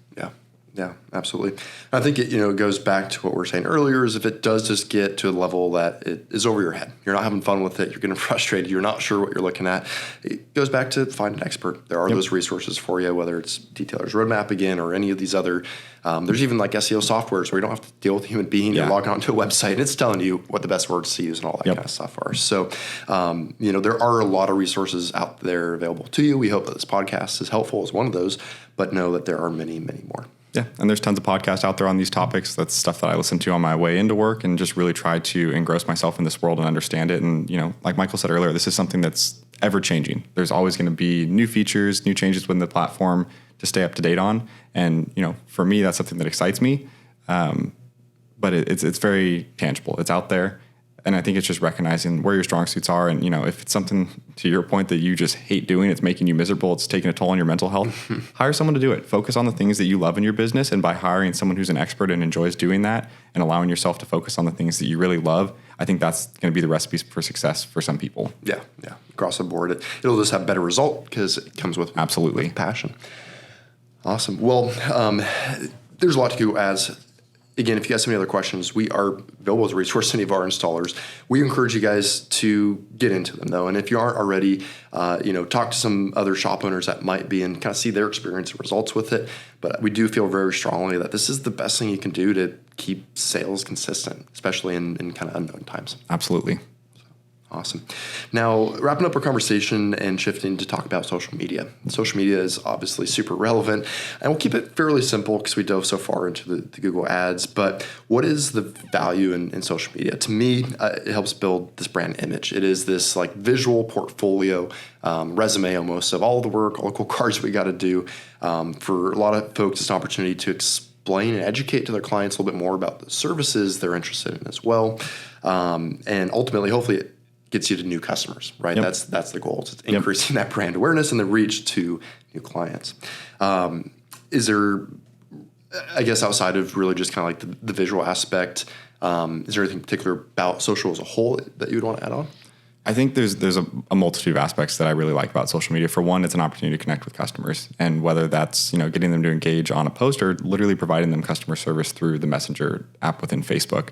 Yeah, absolutely. I think it goes back to what we were saying earlier is if it does just get to a level that it is over your head, you're not having fun with it, you're getting frustrated, you're not sure what you're looking at, it goes back to find an expert. There are those resources for you, whether it's Detailer's Roadmap again or any of these other, there's even like SEO softwares where you don't have to deal with a human being. You log on to a website and it's telling you what the best words to use and all that kind of stuff are. So, there are a lot of resources out there available to you. We hope that this podcast is helpful as one of those, but know that there are many, many more. Yeah, and there's tons of podcasts out there on these topics. That's stuff that I listen to on my way into work and just really try to engross myself in this world and understand it. And, like Michael said earlier, this is something that's ever changing. There's always going to be new features, new changes within the platform to stay up to date on. And, for me, that's something that excites me. But it's very tangible. It's out there. And I think it's just recognizing where your strong suits are. And, if it's something, to your point, that you just hate doing, it's making you miserable, it's taking a toll on your mental health, hire someone to do it. Focus on the things that you love in your business. And by hiring someone who's an expert and enjoys doing that and allowing yourself to focus on the things that you really love, I think that's going to be the recipe for success for some people. Yeah. Across the board, it'll just have better result because it comes with absolutely passion. Awesome. Well, there's a lot to Google Ads. Again, if you guys have any other questions, we are available as a resource to any of our installers. We encourage you guys to get into them, though. And if you aren't already, talk to some other shop owners that might be and kind of see their experience and results with it. But we do feel very strongly that this is the best thing you can do to keep sales consistent, especially in kind of unknown times. Absolutely. Awesome. Now, wrapping up our conversation and shifting to talk about social media. Social media is obviously super relevant, and we'll keep it fairly simple because we dove so far into the Google Ads. But what is the value in social media? To me, it helps build this brand image. It is this like visual portfolio, resume almost of all the work, all the cool cards we got to do. For a lot of folks, it's an opportunity to explain and educate to their clients a little bit more about the services they're interested in as well. And ultimately, hopefully, it gets you to new customers, right? Yep. That's the goal. It's increasing that brand awareness and the reach to new clients. Is there, I guess, outside of really just kind of like the visual aspect, is there anything particular about social as a whole that you would want to add on? I think there's a multitude of aspects that I really like about social media. For one, it's an opportunity to connect with customers, and whether that's getting them to engage on a post or literally providing them customer service through the Messenger app within Facebook.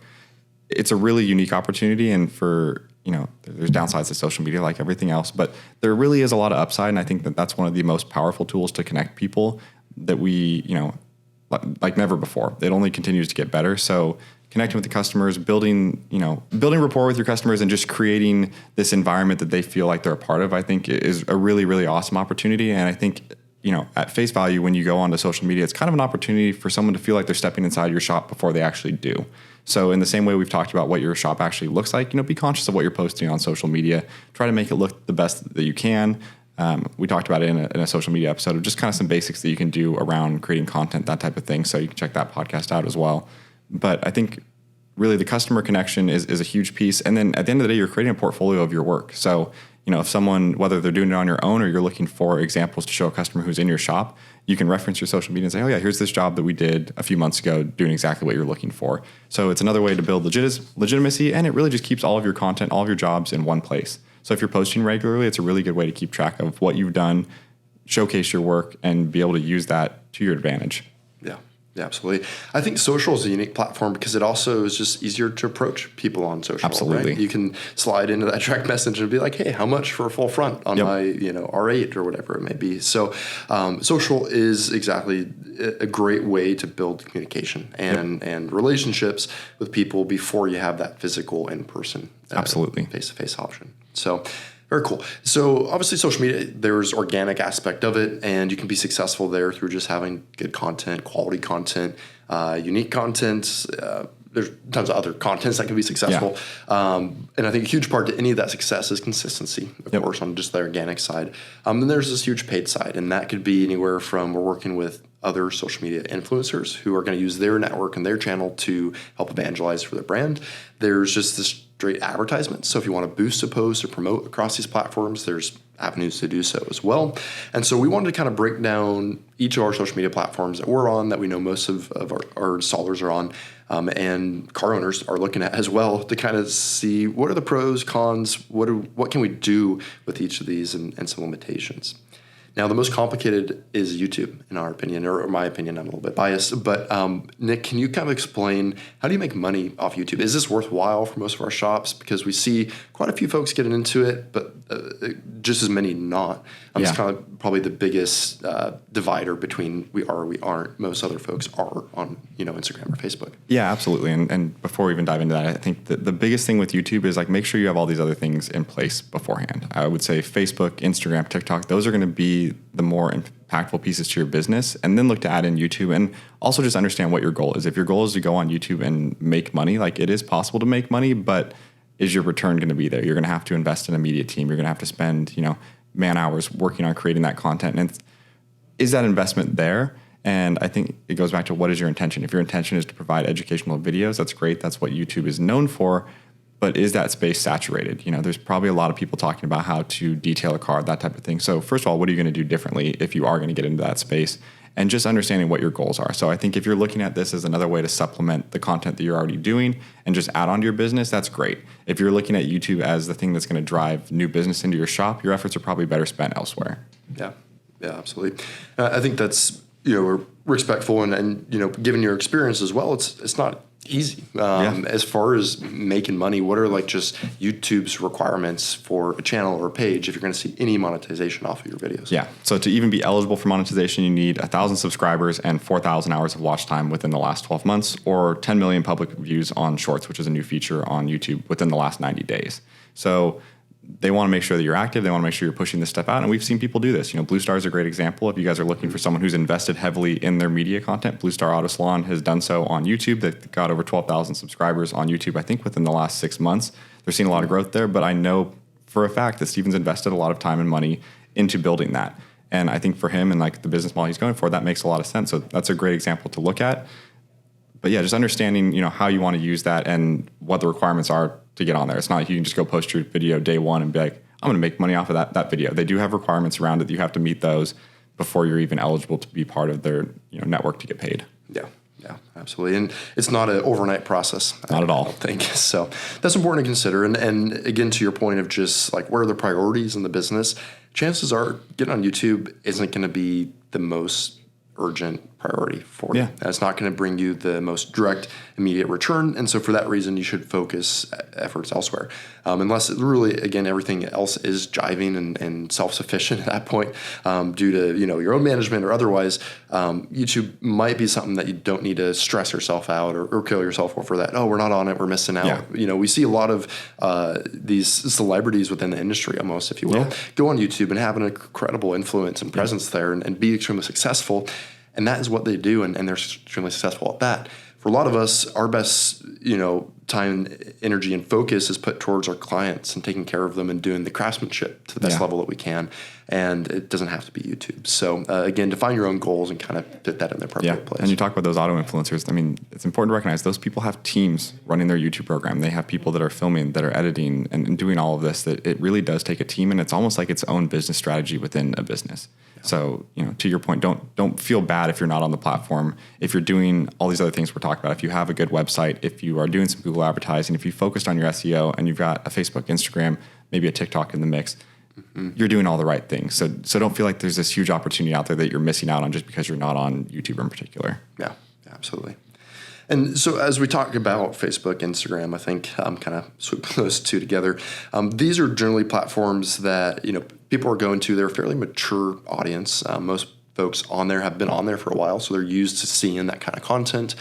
It's a really unique opportunity, and there's downsides to social media like everything else, but there really is a lot of upside, and I think that that's one of the most powerful tools to connect people that we, like never before. It only continues to get better. So connecting with the customers, building rapport with your customers and just creating this environment that they feel like they're a part of, I think is a really, really awesome opportunity. And I think, at face value, when you go onto social media, it's kind of an opportunity for someone to feel like they're stepping inside your shop before they actually do. So in the same way we've talked about what your shop actually looks like, be conscious of what you're posting on social media. Try to make it look the best that you can. We talked about it in a social media episode of just kind of some basics that you can do around creating content, that type of thing. So you can check that podcast out as well. But I think really the customer connection is a huge piece. And then at the end of the day, you're creating a portfolio of your work. So, if someone, whether they're doing it on your own or you're looking for examples to show a customer who's in your shop, you can reference your social media and say, oh yeah, here's this job that we did a few months ago doing exactly what you're looking for. So it's another way to build legitimacy, and it really just keeps all of your content, all of your jobs in one place. So if you're posting regularly, it's a really good way to keep track of what you've done, showcase your work, and be able to use that to your advantage. Yeah, absolutely. I think social is a unique platform because it also is just easier to approach people on social. Absolutely. Right? You can slide into that direct message and be like, hey, how much for a full front on my R8 or whatever it may be. So social is exactly a great way to build communication and relationships with people before you have that physical in-person absolutely face-to-face option. So very cool. So obviously social media, there's organic aspect of it, and you can be successful there through just having good content, quality content, unique content. There's tons of other contents that can be successful. And I think a huge part to any of that success is consistency, of course, on just the organic side. Then there's this huge paid side, and that could be anywhere from we're working with other social media influencers who are going to use their network and their channel to help evangelize for their brand. There's just this straight advertisement. So if you want to boost a post or promote across these platforms, there's avenues to do so as well. And so we wanted to kind of break down each of our social media platforms that we're on, that we know most of our installers are on, and car owners are looking at as well, to kind of see what are the pros, cons, what can we do with each of these, and some limitations. Now, the most complicated is YouTube, in our opinion, or my opinion. I'm a little bit biased. But Nick, can you kind of explain, how do you make money off YouTube? Is this worthwhile for most of our shops? Because we see quite a few folks getting into it, but just as many not. It's kind of probably the biggest divider between we are or we aren't. Most other folks are on Instagram or Facebook. Yeah, absolutely. And before we even dive into that, I think the biggest thing with YouTube is like make sure you have all these other things in place beforehand. I would say Facebook, Instagram, TikTok, those are going to be the more impactful pieces to your business, and then look to add in YouTube, and also just understand what your goal is. If your goal is to go on YouTube and make money, like it is possible to make money, but is your return going to be there? You're going to have to invest in a media team. You're going to have to spend, man hours working on creating that content. And is that investment there? And I think it goes back to what is your intention? If your intention is to provide educational videos, that's great. That's what YouTube is known for. But is that space saturated? There's probably a lot of people talking about how to detail a car, that type of thing. So first of all, what are you going to do differently if you are going to get into that space? And just understanding what your goals are. So I think if you're looking at this as another way to supplement the content that you're already doing and just add on to your business, that's great. If you're looking at YouTube as the thing that's going to drive new business into your shop, your efforts are probably better spent elsewhere. Yeah, absolutely. I think that's we're respectful and given your experience as well, it's not easy. As far as making money, what are like just YouTube's requirements for a channel or a page if you're going to see any monetization off of your videos? Yeah. So to even be eligible for monetization, you need 1,000 subscribers and 4,000 hours of watch time within the last 12 months, or 10 million public views on Shorts, which is a new feature on YouTube, within the last 90 days. So they want to make sure that you're active. They want to make sure you're pushing this stuff out. And we've seen people do this. Blue Star is a great example. If you guys are looking for someone who's invested heavily in their media content, Blue Star Auto Salon has done so on YouTube. They've got over 12,000 subscribers on YouTube, I think, within the last 6 months. They're seeing a lot of growth there. But I know for a fact that Steven's invested a lot of time and money into building that. And I think for him and like the business model he's going for, that makes a lot of sense. So that's a great example to look at. But yeah, just understanding, how you want to use that and what the requirements are to get on there. It's not like you can just go post your video day one and be like, I'm going to make money off of that video. They do have requirements around it. You have to meet those before you're even eligible to be part of their network to get paid. Yeah, absolutely. And it's not an overnight process. Not at all. I don't think. So that's important to consider. And again, to your point of just like where are the priorities in the business, chances are getting on YouTube isn't going to be the most urgent priority for you. It's not going to bring you the most direct, immediate return. And so for that reason, you should focus efforts elsewhere. Unless it really, again, everything else is jiving and self-sufficient at that point due to, your own management or otherwise, YouTube might be something that you don't need to stress yourself out or kill yourself for that. Oh, we're not on it. We're missing out. Yeah. We see a lot of these celebrities within the industry almost, if you will, go on YouTube and have an incredible influence and presence there and be extremely successful. And that is what they do, and they're extremely successful at that. For a lot of us, our best, time, energy, and focus is put towards our clients and taking care of them and doing the craftsmanship to the best level that we can. And it doesn't have to be YouTube. So again, define your own goals and kind of fit that in the appropriate place. And you talk about those auto influencers. I mean, it's important to recognize those people have teams running their YouTube program. They have people that are filming, that are editing, and doing all of this. That it really does take a team, and it's almost like its own business strategy within a business. So, to your point, don't feel bad if you're not on the platform. If you're doing all these other things we're talking about, if you have a good website, if you are doing some Google advertising, if you focused on your SEO and you've got a Facebook, Instagram, maybe a TikTok in the mix, you're doing all the right things. So don't feel like there's this huge opportunity out there that you're missing out on just because you're not on YouTube in particular. Yeah, absolutely. And so as we talk about Facebook, Instagram, I think I'm kind of swooping those two together. These are generally platforms that, people are going to. They're a fairly mature audience. Most folks on there have been on there for a while, so they're used to seeing that kind of content.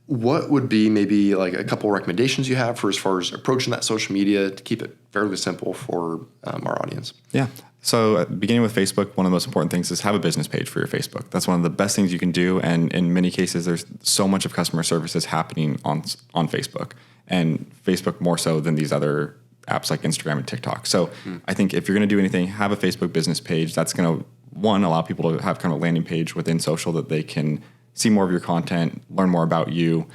What would be maybe like a couple recommendations you have for as far as approaching that social media to keep it fairly simple for our audience? Yeah. So beginning with Facebook, one of the most important things is have a business page for your Facebook. That's one of the best things you can do. And in many cases, there's so much of customer services happening on Facebook, and Facebook more so than these other apps like Instagram and TikTok. So I think if you're going to do anything, have a Facebook business page. That's going to, one, allow people to have kind of a landing page within social that they can see more of your content, learn more about you,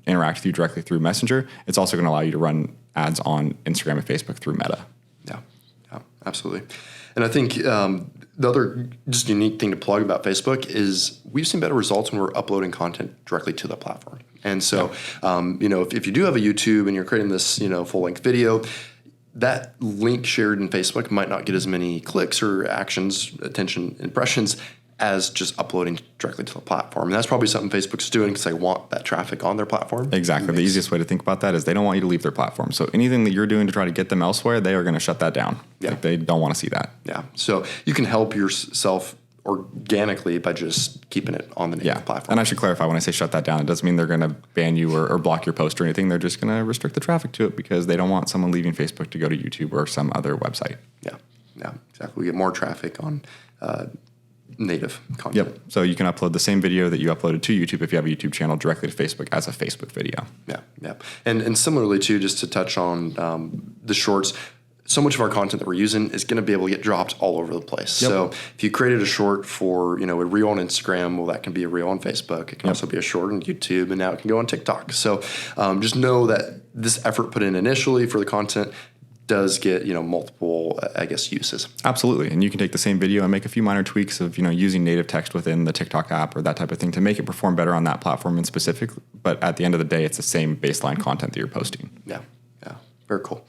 interact with you directly through Messenger. It's also going to allow you to run ads on Instagram and Facebook through Meta. Yeah, absolutely. And I think the other just unique thing to plug about Facebook is we've seen better results when we're uploading content directly to the platform. And so, if you do have a YouTube and you're creating this, full-length video, that link shared in Facebook might not get as many clicks or actions, attention, impressions as just uploading directly to the platform. And that's probably something Facebook's doing because they want that traffic on their platform. Exactly. The easiest way to think about that is they don't want you to leave their platform. So anything that you're doing to try to get them elsewhere, they are going to shut that down. Yeah. Like they don't want to see that. Yeah. So you can help yourself organically by just keeping it on the native platform. And I should clarify, when I say shut that down, it doesn't mean they're going to ban you or block your post or anything. They're just going to restrict the traffic to it because they don't want someone leaving Facebook to go to YouTube or some other website. Yeah, exactly. We get more traffic on native content. Yep. So you can upload the same video that you uploaded to YouTube if you have a YouTube channel directly to Facebook as a Facebook video. Yeah. And similarly too, just to touch on the shorts, so much of our content that we're using is going to be able to get dropped all over the place. Yep. So if you created a short for, a reel on Instagram, well, that can be a reel on Facebook. It can also be a short on YouTube, and now it can go on TikTok. So just know that this effort put in initially for the content does get, multiple, uses. Absolutely. And you can take the same video and make a few minor tweaks of, using native text within the TikTok app or that type of thing to make it perform better on that platform in specific. But at the end of the day, it's the same baseline content that you're posting. Yeah. Very cool.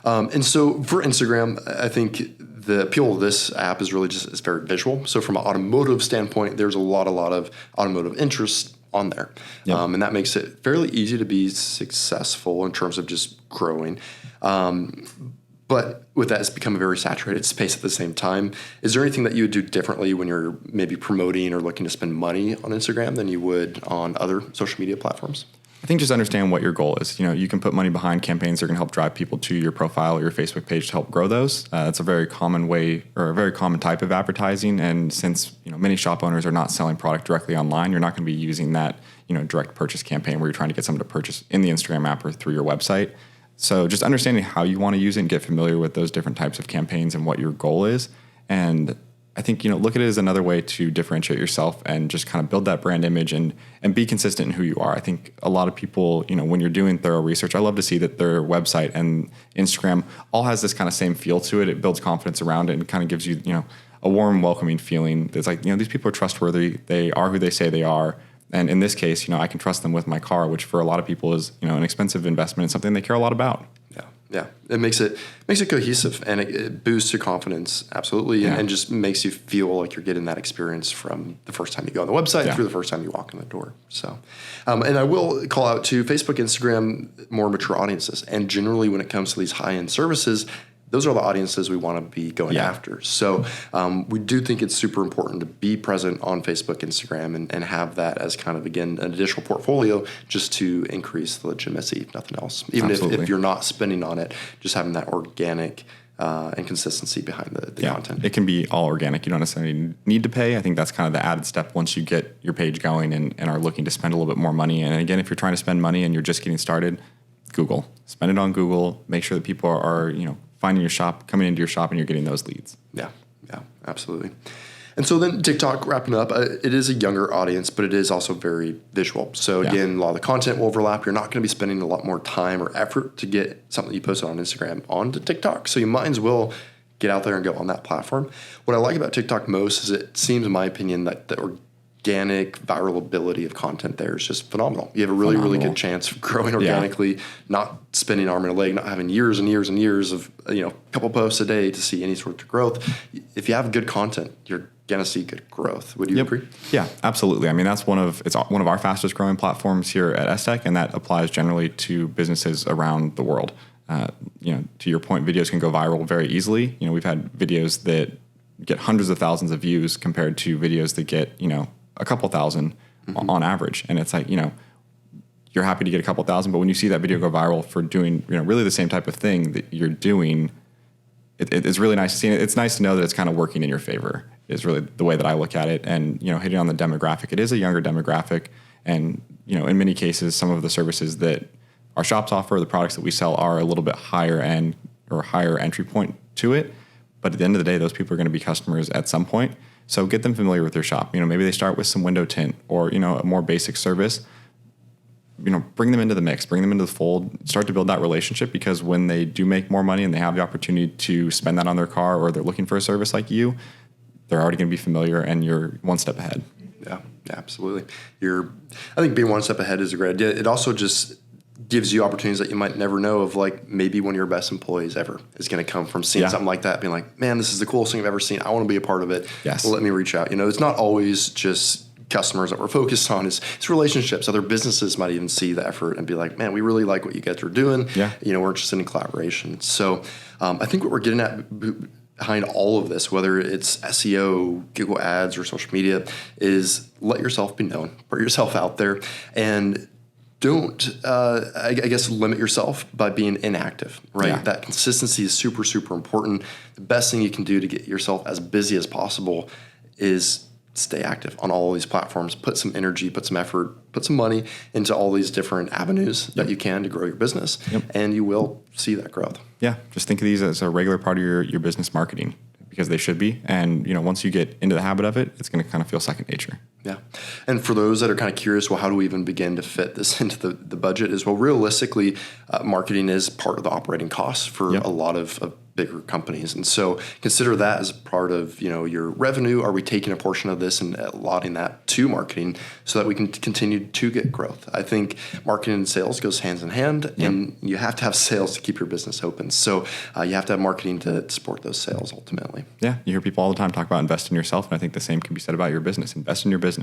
And so for Instagram, I think the appeal of this app is really it's very visual. So from an automotive standpoint, there's a lot of automotive interest on there. Yep. And that makes it fairly easy to be successful in terms of just growing. But with that, it's become a very saturated space at the same time. Is there anything that you would do differently when you're maybe promoting or looking to spend money on Instagram than you would on other social media platforms? I think just understand what your goal is. You can put money behind campaigns that are going to help drive people to your profile or your Facebook page to help grow those. That's a very common way or a very common type of advertising. And since many shop owners are not selling product directly online, you're not going to be using that direct purchase campaign where you're trying to get someone to purchase in the Instagram app or through your website. So just understanding how you want to use it and get familiar with those different types of campaigns and what your goal is. And I think, look at it as another way to differentiate yourself and just kind of build that brand image and be consistent in who you are. I think a lot of people, when you're doing thorough research, I love to see that their website and Instagram all has this kind of same feel to it. It builds confidence around it and kind of gives you, a warm, welcoming feeling. It's like, these people are trustworthy. They are who they say they are. And in this case, I can trust them with my car, which for a lot of people is, an expensive investment and something they care a lot about. Yeah. It makes it cohesive and it boosts your confidence. Absolutely. And just makes you feel like you're getting that experience from the first time you go on the website through the first time you walk in the door. So, and I will call out to Facebook, Instagram, more mature audiences. And generally when it comes to these high-end services, those are the audiences we want to be going after. So we do think it's super important to be present on Facebook, Instagram, and have that as kind of, again, an additional portfolio just to increase the legitimacy, if nothing else. Even if you're not spending on it, just having that organic and consistency behind the content. It can be all organic. You don't necessarily need to pay. I think that's kind of the added step once you get your page going and are looking to spend a little bit more money. And again, if you're trying to spend money and you're just getting started, Google. Spend it on Google. Make sure that people are finding your shop, coming into your shop, and you're getting those leads. Yeah, absolutely. And so then TikTok, wrapping up, it is a younger audience, but it is also very visual. So again, a lot of the content will overlap. You're not going to be spending a lot more time or effort to get something you posted on Instagram onto TikTok. So you might as well get out there and go on that platform. What I like about TikTok most is it seems, in my opinion, that the organic viral ability of content there is just phenomenal. You have a really good chance of growing organically, not spending arm and a leg, not having years and years and years of a couple posts a day to see any sort of growth. If you have good content, you're gonna see good growth. Would you agree? Yeah, absolutely. I mean, it's one of our fastest growing platforms here at STEK, and that applies generally to businesses around the world. To your point, videos can go viral very easily. We've had videos that get hundreds of thousands of views compared to videos that get a couple thousand on average. And it's like, you're happy to get a couple thousand, but when you see that video go viral for doing, really the same type of thing that you're doing, it's really nice to see. It's nice to know that it's kind of working in your favor is really the way that I look at it. And, hitting on the demographic, it is a younger demographic. And, in many cases, some of the services that our shops offer, the products that we sell are a little bit higher end or higher entry point to it. But at the end of the day, those people are going to be customers at some point. So get them familiar with their shop. Maybe they start with some window tint or, a more basic service. Bring them into the mix, bring them into the fold, start to build that relationship, because when they do make more money and they have the opportunity to spend that on their car, or they're looking for a service like you, they're already going to be familiar and you're one step ahead. Yeah, absolutely. I think being one step ahead is a great idea. It also just gives you opportunities that you might never know of, like maybe one of your best employees ever is going to come from seeing something like that, being like, man, this is the coolest thing I've ever seen. I want to be a part of it. Yes. Let me reach out. It's not always just customers that we're focused on. It's relationships. Other businesses might even see the effort and be like, man, we really like what you guys are doing. Yeah. We're interested in collaboration. So I think what we're getting at behind all of this, whether it's SEO, Google Ads, or social media, is let yourself be known, put yourself out there, and don't, I guess, limit yourself by being inactive, right? Yeah. That consistency is super, super important. The best thing you can do to get yourself as busy as possible is stay active on all of these platforms. Put some energy, put some effort, put some money into all these different avenues that you can to grow your business, and you will see that growth. Yeah, just think of these as a regular part of your business marketing, because they should be. And once you get into the habit of it, it's going to kind of feel second nature. Yeah. And for those that are kind of curious, well, how do we even begin to fit this into the budget? Is, well, realistically, marketing is part of the operating costs for a lot of bigger companies. And so consider that as part of, your revenue. Are we taking a portion of this and allotting that to marketing so that we can continue to get growth? I think marketing and sales goes hands in hand, and you have to have sales to keep your business open. So you have to have marketing to support those sales ultimately. Yeah. You hear people all the time talk about invest in yourself. And I think the same can be said about your business. Invest in your business.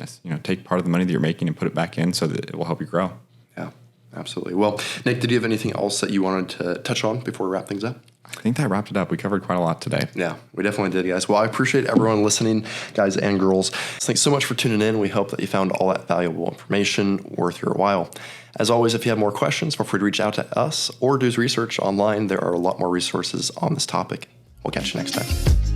Take part of the money that you're making and put it back in so that it will help you grow. Yeah, absolutely. Well, Nick, did you have anything else that you wanted to touch on before we wrap things up? I think that wrapped it up. We covered quite a lot today. Yeah, we definitely did, guys. Well, I appreciate everyone listening, guys and girls. Thanks so much for tuning in. We hope that you found all that valuable information worth your while. As always, if you have more questions, feel free to reach out to us or do research online. There are a lot more resources on this topic. We'll catch you next time.